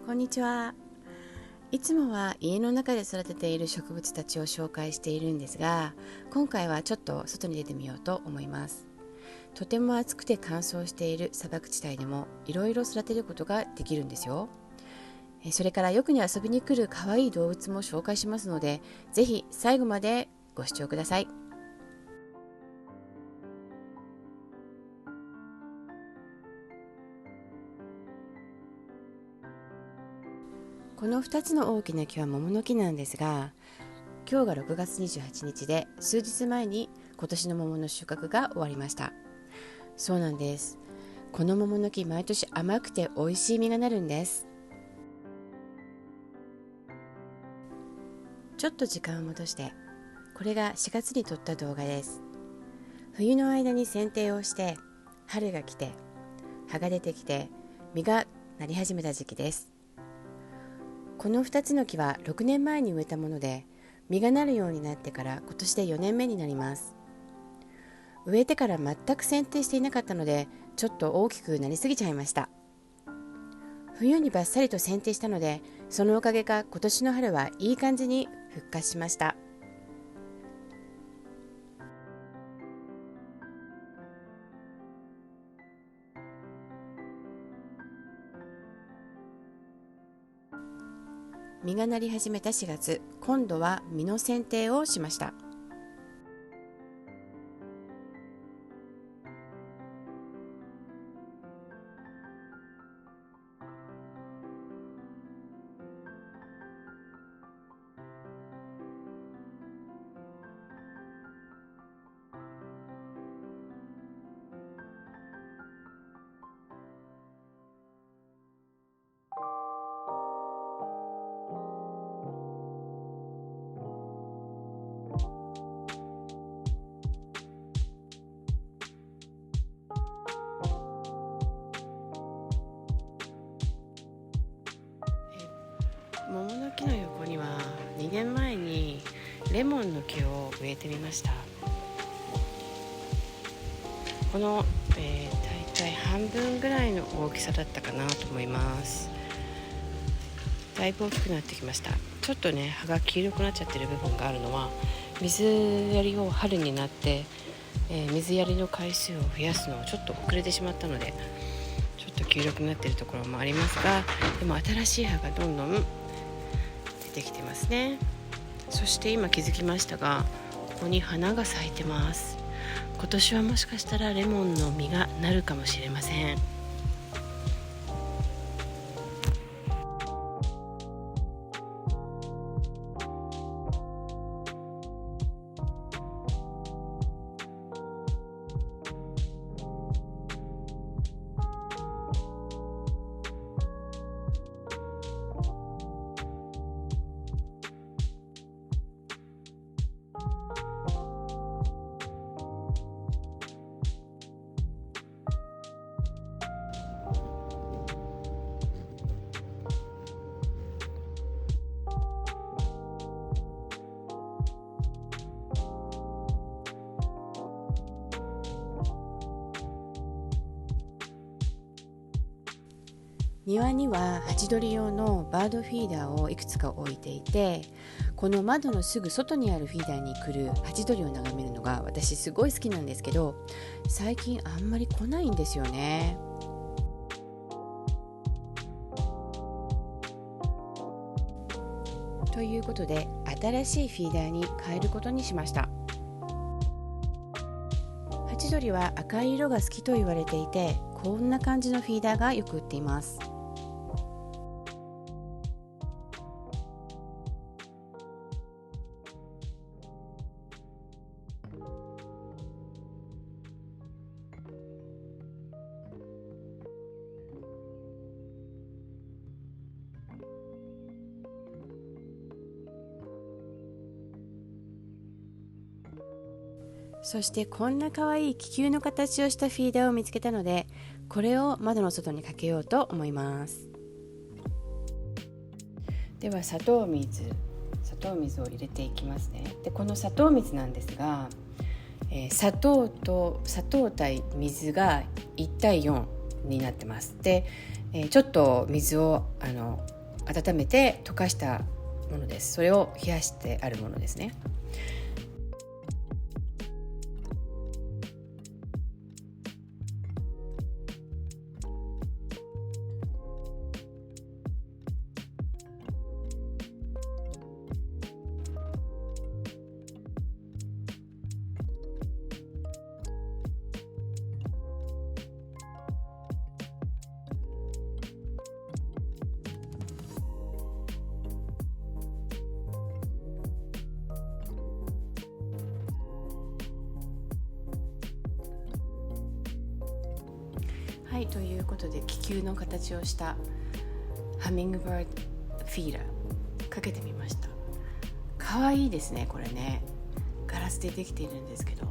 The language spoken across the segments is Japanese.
こんにちは。いつもは家の中で育てている植物たちを紹介しているんですが、今回はちょっと外に出てみようと思います。とても暑くて乾燥している砂漠地帯でもいろいろ育てることができるんですよ。それからよくに遊びに来る可愛い動物も紹介しますので、ぜひ最後までご視聴ください。この2つの大きな木は桃の木なんですが、今日が6月28日で数日前に今年の桃の収穫が終わりました。そうなんです。この桃の木、毎年甘くて美味しい実がなるんです。ちょっと時間を戻して、これが4月に撮った動画です。冬の間に剪定をして、春が来て葉が出てきて実がなり始めた時期です。この2つの木は6年前に植えたもので、実がなるようになってから今年で4年目になります。植えてから全く剪定していなかったので、ちょっと大きくなりすぎちゃいました。冬にバッサリと剪定したので、そのおかげか今年の春はいい感じに復活しました。実がなり始めた4月、今度は実の剪定をしました。桃の木の横には2年前にレモンの木を植えてみました。この、だいたい半分ぐらいの大きさだったかなと思います。だいぶ大きくなってきました。ちょっとね、葉が黄色くなっちゃってる部分があるのは、水やりを春になって、水やりの回数を増やすのをちょっと遅れてしまったので、ちょっと黄色くなっているところもありますが、でも新しい葉がどんどん出てきてますね。そして今気づきましたが、ここに花が咲いてます。今年はもしかしたらレモンの実がなるかもしれません。庭にはハチドリ用のバードフィーダーをいくつか置いていて、この窓のすぐ外にあるフィーダーに来るハチドリを眺めるのが私すごい好きなんですけど、最近あんまり来ないんですよね。ということで、新しいフィーダーに変えることにしました。ハチドリは赤い色が好きと言われていて、こんな感じのフィーダーがよく売っています。そしてこんな可愛い気球の形をしたフィーダーを見つけたので、これを窓の外にかけようと思います。では砂糖水を入れていきますね。でこの砂糖水なんですが、砂糖対水が1対4になってます。で、ちょっと水を温めて溶かしたものです。それを冷やしてあるものですね。はい、ということで気球の形をしたハミングバードフィーラーかけてみました。かわいいですね。これね、ガラスでできているんですけど、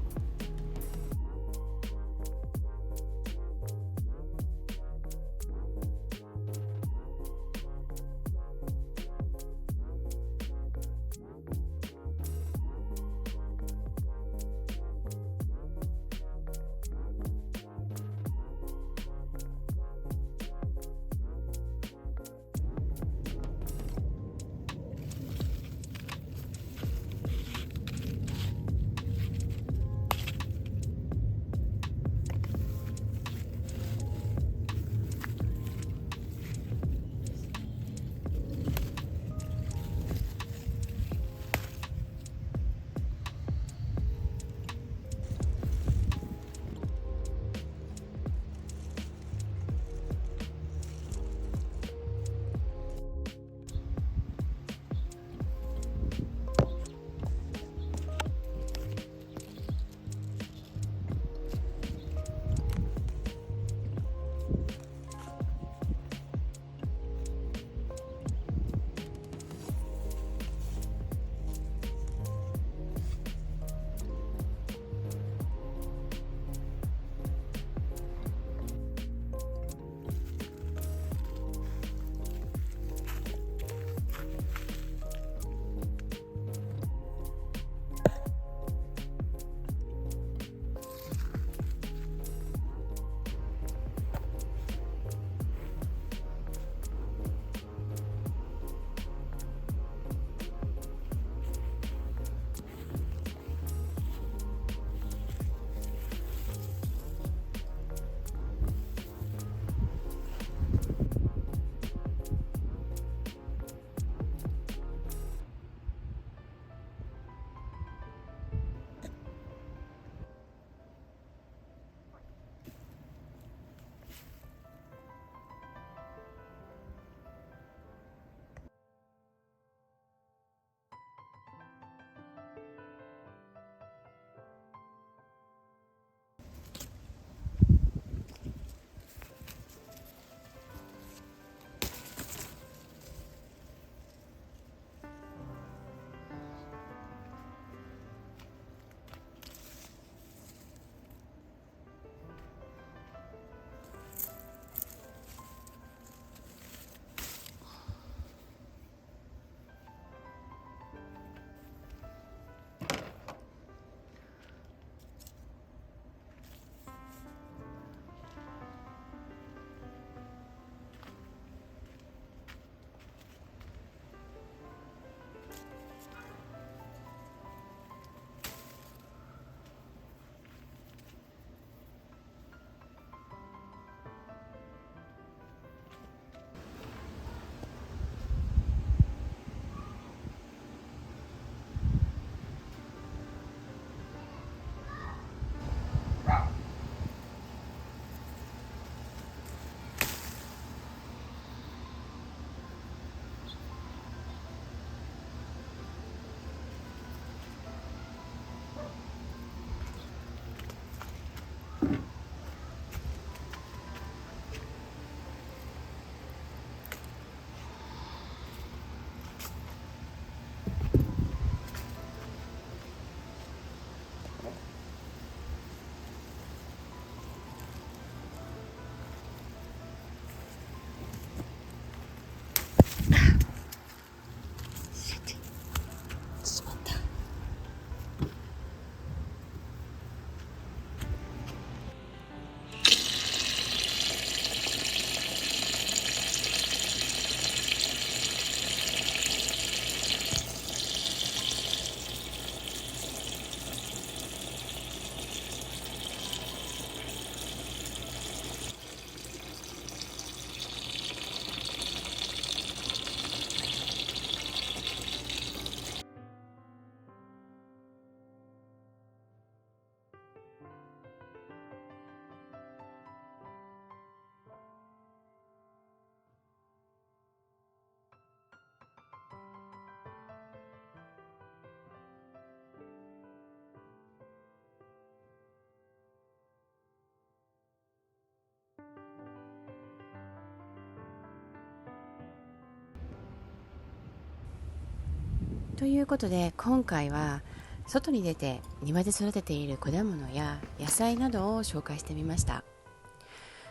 ということで今回は外に出て庭で育てている果物や野菜などを紹介してみました。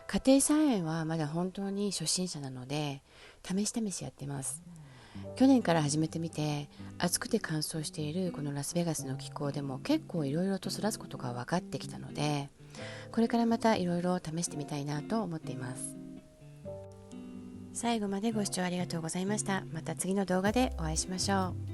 家庭菜園はまだ本当に初心者なので試し試しやってます。去年から始めてみて、暑くて乾燥しているこのラスベガスの気候でも結構いろいろと育つことが分かってきたので、これからまたいろいろ試してみたいなと思っています。最後までご視聴ありがとうございました。また次の動画でお会いしましょう。